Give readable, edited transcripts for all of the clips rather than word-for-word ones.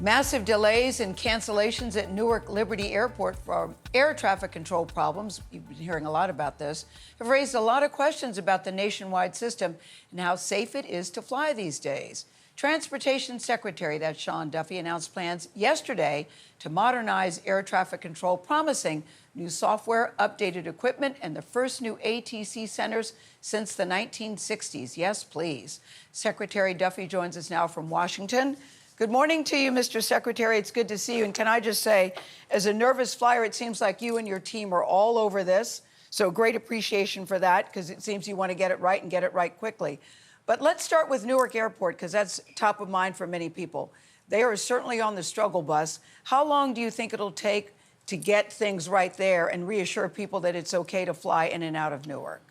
Massive delays and cancellations at Newark Liberty Airport for air traffic control problems, you've been hearing a lot about this, have raised a lot of questions about the nationwide system and how safe it is to fly these days. Transportation Secretary, that's Sean Duffy, announced plans yesterday to modernize air traffic control, promising new software, updated equipment, and the first new ATC centers since the 1960s. Yes, please. Secretary Duffy joins us now from Washington. Good morning to you, Mr. Secretary. It's good to see you. And can I just say, as a nervous flyer, it seems like you and your team are all over this. So great appreciation for that, because it seems you want to get it right and get it right quickly. But let's start with Newark Airport, because that's top of mind for many people. They are certainly on the struggle bus. How long do you think it'll take to get things right there and reassure people that it's okay to fly in and out of Newark?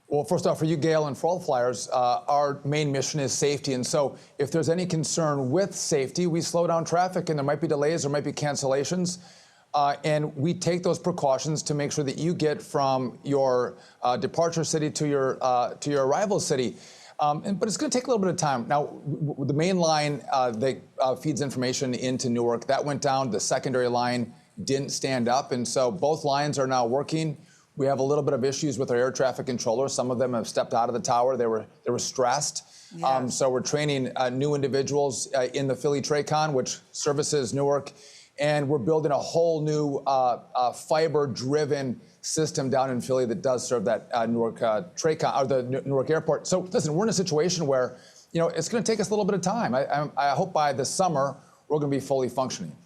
Well, first off, for you, Gayle, and for all flyers, our main mission is safety. And so if there's any concern with safety, we slow down traffic, and there might be delays, there might be cancellations. And we take those precautions to make sure that you get from your departure city to your arrival city. But it's going to take a little bit of time. Now, the main line that feeds information into Newark, that went down. The secondary line didn't stand up. And so both lines are now working. We have a little bit of issues with our air traffic controllers. Some of them have stepped out of the tower. They were stressed. Yes. So we're training new individuals in the Philly TRACON, which services Newark. And we're building a whole new fiber-driven system down in Philly that does serve that Newark TRACON, or the Newark Airport. So listen, we're in a situation where, it's going to take us a little bit of time. I hope by the summer we're going to be fully functioning.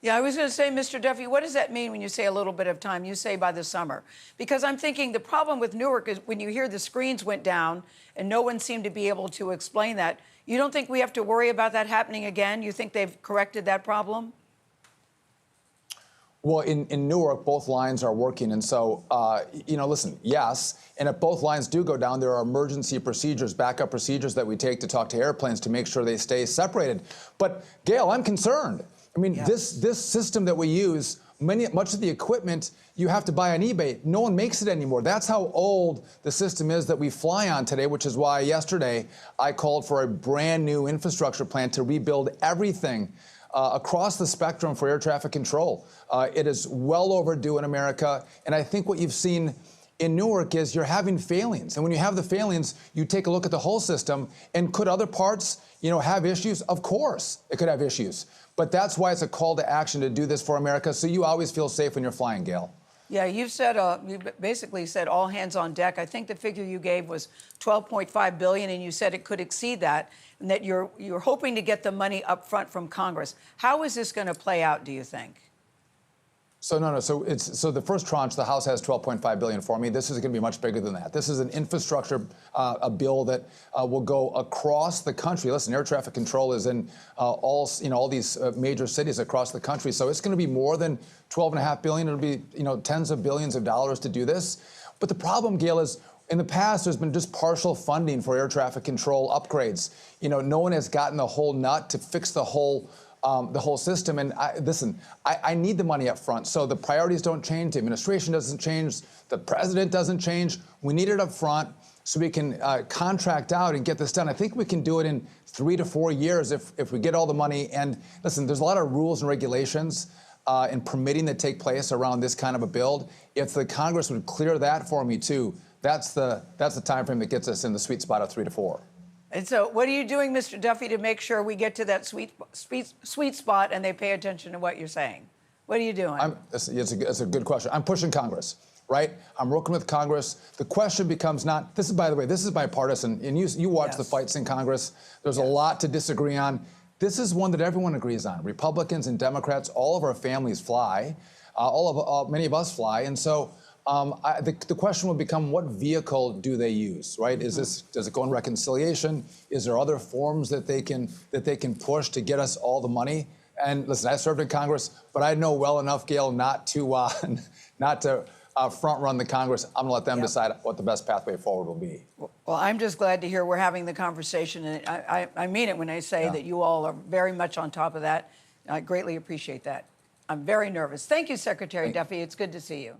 Yeah, I was going to say, Mr. Duffy, what does that mean when you say a little bit of time? You say by the summer. Because I'm thinking the problem with Newark is when you hear the screens went down and no one seemed to be able to explain that, you don't think we have to worry about that happening again? You think they've corrected that problem? Well, in Newark, both lines are working. And so, listen, yes. And if both lines do go down, there are emergency procedures, backup procedures that we take to talk to airplanes to make sure they stay separated. But, Gayle, I'm concerned. I mean, yeah. This system that we use, much of the equipment you have to buy on eBay. No one makes it anymore. That's how old the system is that we fly on today, which is why yesterday I called for a brand new infrastructure plan to rebuild everything across the spectrum for air traffic control. It is well overdue in America. And I think what you've seen in Newark is you're having failings. And when you have the failings, you take a look at the whole system. And could other parts, have issues? Of course, it could have issues. But that's why it's a call to action to do this for America, so you always feel safe when you're flying, Gayle. Yeah, you've said, you basically said all hands on deck. I think the figure you gave was $12.5 billion, and you said it could exceed that, and that you're hoping to get the money up front from Congress. How is this going to play out, do you think? So no. So the first tranche, the House has $12.5 billion for me. This is going to be much bigger than that. This is an infrastructure a bill that will go across the country. Listen, air traffic control is in all these major cities across the country. So it's going to be more than $12.5 billion. It'll be tens of billions of dollars to do this. But the problem, Gayle, is in the past there's been just partial funding for air traffic control upgrades. No one has gotten the whole nut to fix the whole system. And I need the money up front. So the priorities don't change. The administration doesn't change. The president doesn't change. We need it up front so we can contract out and get this done. I think we can do it in 3 to 4 years if we get all the money. And listen, there's a lot of rules and regulations and permitting that take place around this kind of a build. If the Congress would clear that for me too, that's the time frame that gets us in the sweet spot of 3 to 4. And so what are you doing, Mr. Duffy, to make sure we get to that sweet spot and they pay attention to what you're saying? What are you doing? It's a good question. I'm pushing Congress, right? I'm working with Congress. The question becomes not, by the way, this is bipartisan, and you watch Yes. the fights in Congress. There's Yes. a lot to disagree on. This is one that everyone agrees on. Republicans and Democrats, all of our families fly. Many of us fly. And so the question will become, what vehicle do they use, right? Does it go in reconciliation? Is there other forms that they can push to get us all the money? And listen, I served in Congress, but I know well enough, Gayle, not to front run the Congress. I'm gonna let them decide what the best pathway forward will be. Well, I'm just glad to hear we're having the conversation, and I mean it when I say that you all are very much on top of that. I greatly appreciate that. I'm very nervous. Thank you, Secretary Duffy. It's good to see you.